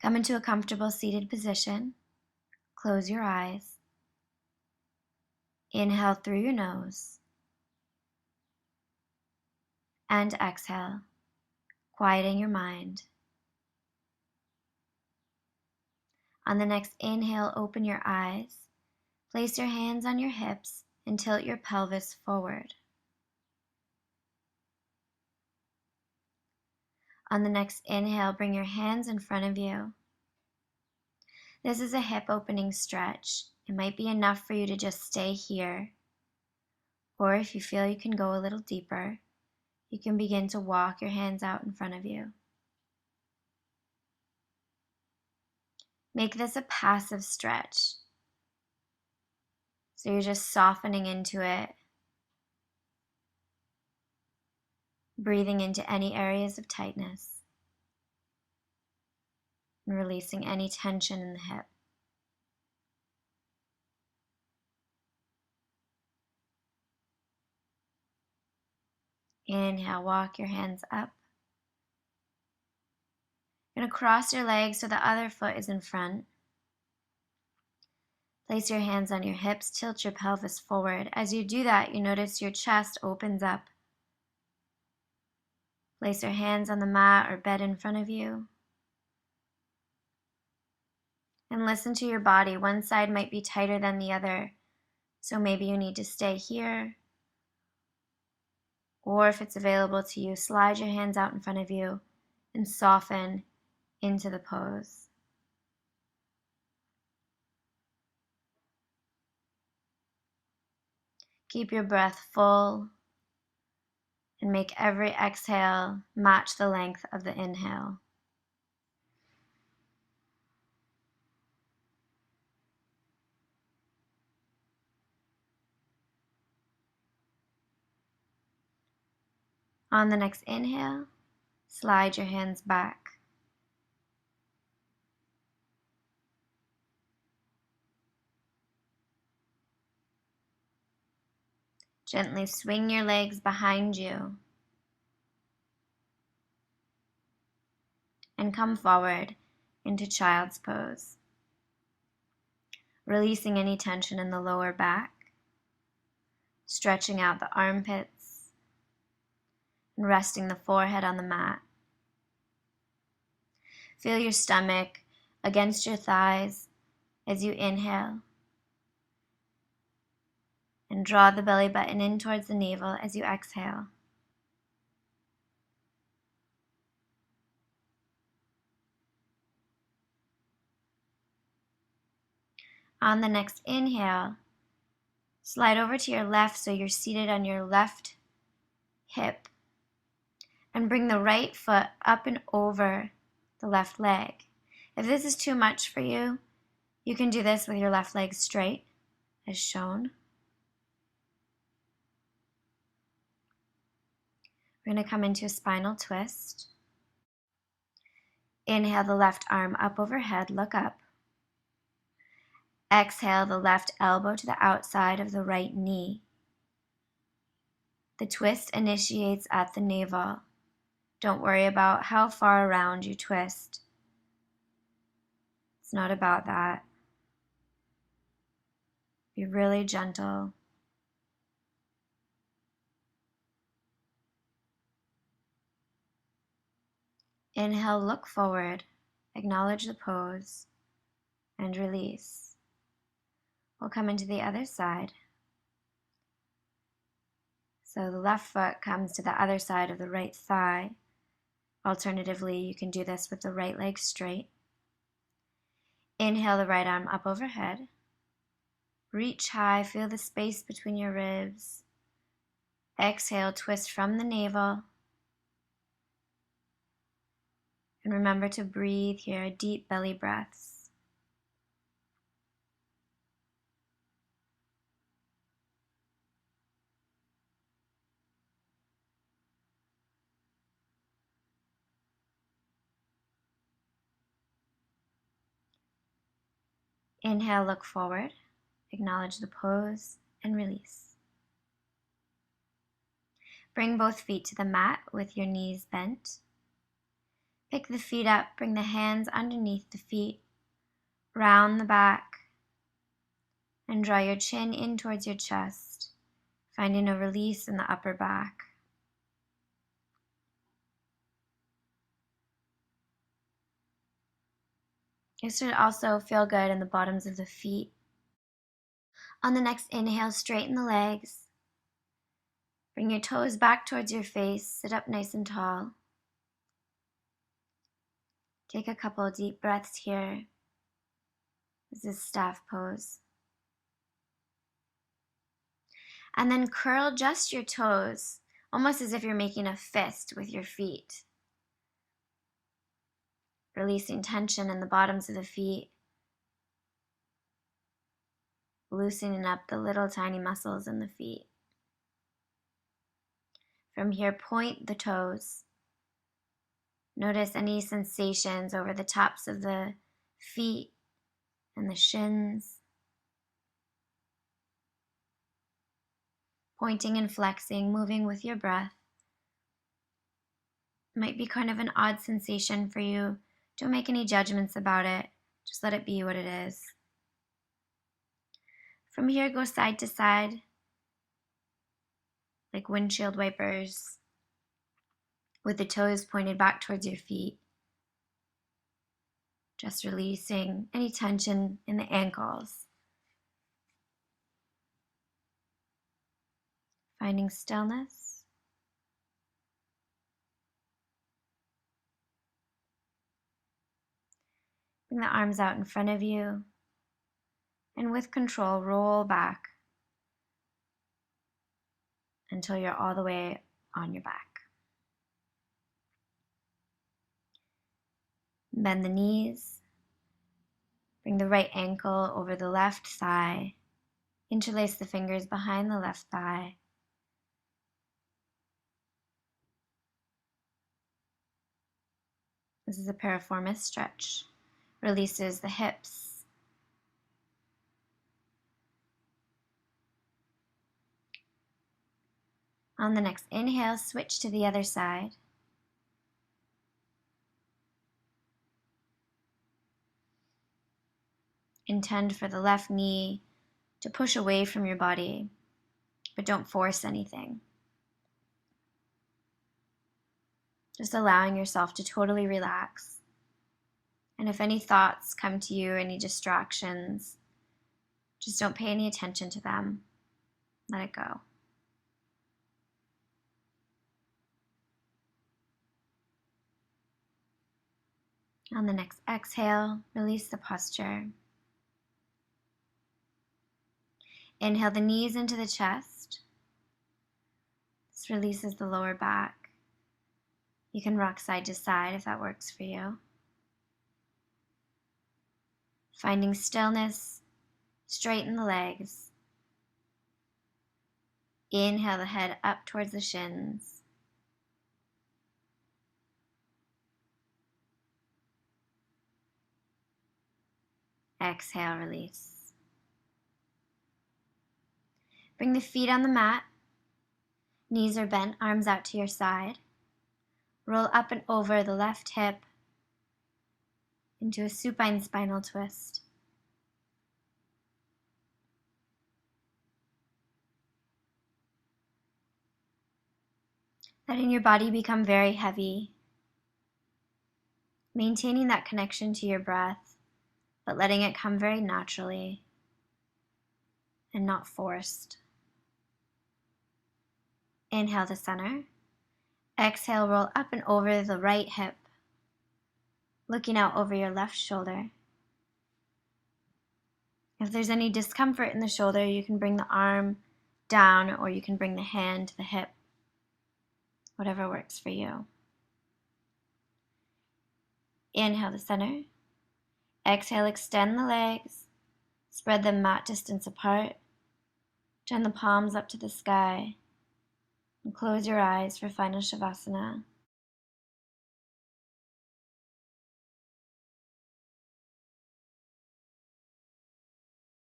Come into a comfortable seated position. Close your eyes. Inhale through your nose. And exhale, quieting your mind. On the next inhale, open your eyes. Place your hands on your hips and tilt your pelvis forward. On the next inhale, bring your hands in front of you. This is a hip opening stretch. It might be enough for you to just stay here. Or if you feel you can go a little deeper, you can begin to walk your hands out in front of you. Make this a passive stretch. So you're just softening into it, breathing into any areas of tightness, and releasing any tension in the hip. Inhale, walk your hands up. You're going to cross your legs so the other foot is in front. Place your hands on your hips, tilt your pelvis forward. As you do that, you notice your chest opens up. Place your hands on the mat or bed in front of you. And listen to your body. One side might be tighter than the other, so maybe you need to stay here. Or if it's available to you, slide your hands out in front of you and soften into the pose. Keep your breath full and make every exhale match the length of the inhale. On the next inhale, slide your hands back. Gently swing your legs behind you and come forward into child's pose. Releasing any tension in the lower back, stretching out the armpits, and resting the forehead on the mat. Feel your stomach against your thighs as you inhale, and draw the belly button in towards the navel as you exhale. On the next inhale, slide over to your left so you're seated on your left hip, and bring the right foot up and over the left leg. If this is too much for you, you can do this with your left leg straight, as shown. We're going to come into a spinal twist. Inhale the left arm up overhead, look up. Exhale the left elbow to the outside of the right knee. The twist initiates at the navel. Don't worry about how far around you twist. It's not about that. Be really gentle. Inhale, look forward, acknowledge the pose, and release. We'll come into the other side. So the left foot comes to the other side of the right thigh. Alternatively, you can do this with the right leg straight. Inhale the right arm up overhead. Reach high, feel the space between your ribs. Exhale, twist from the navel. And remember to breathe here, deep belly breaths. Inhale, look forward, acknowledge the pose, and release. Bring both feet to the mat with your knees bent. Pick the feet up, bring the hands underneath the feet, round the back, and draw your chin in towards your chest, finding a release in the upper back. It should also feel good in the bottoms of the feet. On the next inhale, straighten the legs. Bring your toes back towards your face. Sit up nice and tall. Take a couple deep breaths here. This is staff pose. And then curl just your toes, almost as if you're making a fist with your feet. Releasing tension in the bottoms of the feet. Loosening up the little tiny muscles in the feet. From here, point the toes. Notice any sensations over the tops of the feet and the shins. Pointing and flexing, moving with your breath. Might be kind of an odd sensation for you. Don't make any judgments about it. Just let it be what it is. From here, go side to side, like windshield wipers, with the toes pointed back towards your feet. Just releasing any tension in the ankles. Finding stillness. Bring the arms out in front of you, and with control, roll back until you're all the way on your back. Bend the knees. Bring the right ankle over the left thigh. Interlace the fingers behind the left thigh. This is a piriformis stretch. Releases the hips. On the next inhale, switch to the other side. Intend for the left knee to push away from your body, but don't force anything. Just allowing yourself to totally relax. And if any thoughts come to you, any distractions, just don't pay any attention to them. Let it go. On the next exhale, release the posture. Inhale the knees into the chest. This releases the lower back. You can rock side to side if that works for you. Finding stillness, straighten the legs. Inhale the head up towards the shins. Exhale, release. Bring the feet on the mat. Knees are bent, arms out to your side. Roll up and over the left hip into a supine spinal twist. Letting your body become very heavy. Maintaining that connection to your breath, but letting it come very naturally and not forced. Inhale to center. Exhale, roll up and over the right hip, looking out over your left shoulder. If there's any discomfort in the shoulder, you can bring the arm down or you can bring the hand to the hip, whatever works for you. Inhale to center. Exhale, extend the legs, spread them mat distance apart. Turn the palms up to the sky and close your eyes for final Shavasana.